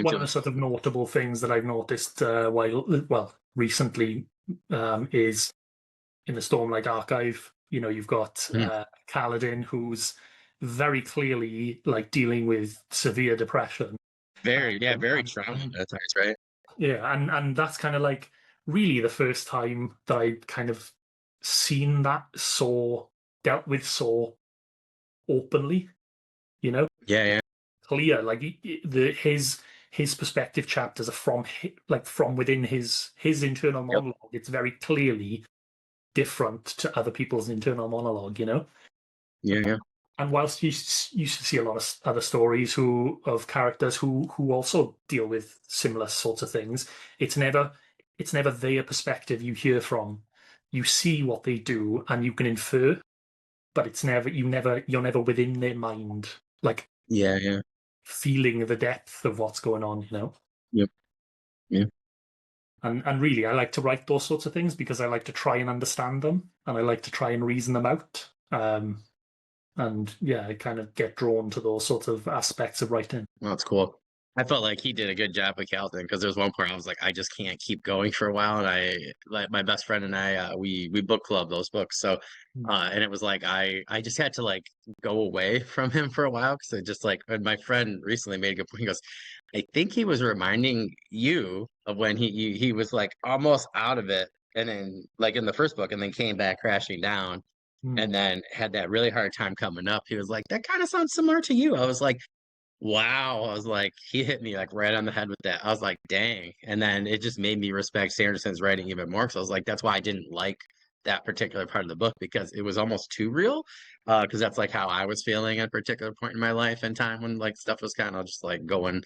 one of the sort of notable things that I've noticed recently is in the Stormlight Archive. You know, you've got Kaladin, who's very clearly like dealing with severe depression. Very traumatized at times, right? Yeah, and that's kind of like really the first time that I kind of seen that dealt with so openly, you know, Yeah. clear. Like his perspective chapters are from within his internal Yep. monologue. It's very clearly different to other people's internal monologue, you know. Yeah. And whilst you used to see a lot of other stories of characters who also deal with similar sorts of things, it's never their perspective you hear from. You see what they do and you can infer, but you're never within their mind, like Yeah. feeling the depth of what's going on, you know. Yep. Yeah. And really, I like to write those sorts of things because I like to try and understand them and I like to try and reason them out. And yeah, I kind of get drawn to those sorts of aspects of writing. Well, that's cool. I felt like he did a good job with Calvin because there was one point I was like, I just can't keep going for a while, and I like my best friend and I we book club those books. So, and it was like I just had to like go away from him for a while because I just like and my friend recently made a good point. He goes, I think he was reminding you of when he was like almost out of it, and then like in the first book, and then came back crashing down, Mm. and then had that really hard time coming up. He was like, that kind of sounds similar to you. I was like. Wow. I was like, he hit me like right on the head with that. I was like, dang. And then it just made me respect Sanderson's writing even more. So I was like, that's why I didn't like that particular part of the book because it was almost too real. Because that's like how I was feeling at a particular point in my life and time when like stuff was kind of just like going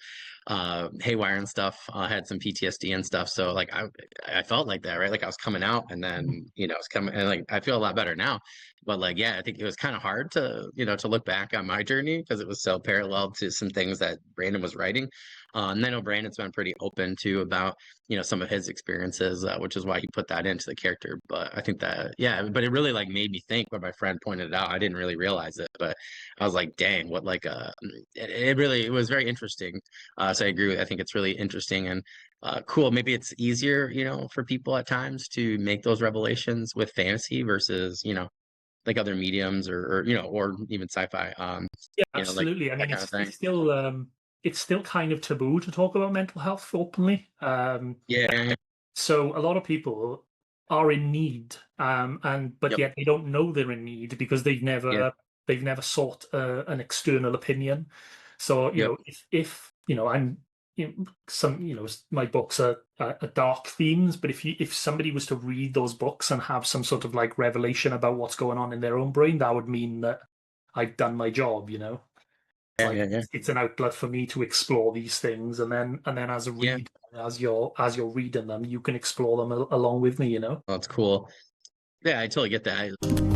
haywire and stuff. I had some PTSD and stuff. So like I felt like that, right? Like I was coming out and then, it's coming and like I feel a lot better now. But like, yeah, I think it was kind of hard to, to look back on my journey because it was so parallel to some things that Brandon was writing. And I know Brandon's been pretty open too about, some of his experiences, which is why he put that into the character. But I think that, yeah, but it really like made me think when my friend pointed it out. I didn't really realize it, but I was like, dang, what like, it was very interesting. So I agree with, I think it's really interesting and cool. Maybe it's easier, for people at times to make those revelations with fantasy versus, like other mediums or even sci-fi Yeah, like absolutely. I that mean, kind of it's thing. it's still kind of taboo to talk about mental health openly. Yeah. So a lot of people are in need, but Yep. yet they don't know they're in need because Yeah. they've never sought an external opinion. So Yep. if I'm my books are dark themes, but if somebody was to read those books and have some sort of like revelation about what's going on in their own brain, that would mean that I've done my job. It's like Yeah. it's an outlet for me to explore these things, and then as a Yeah. reader, as you're reading them, you can explore them along with me. Well, that's cool. Yeah, I totally get that.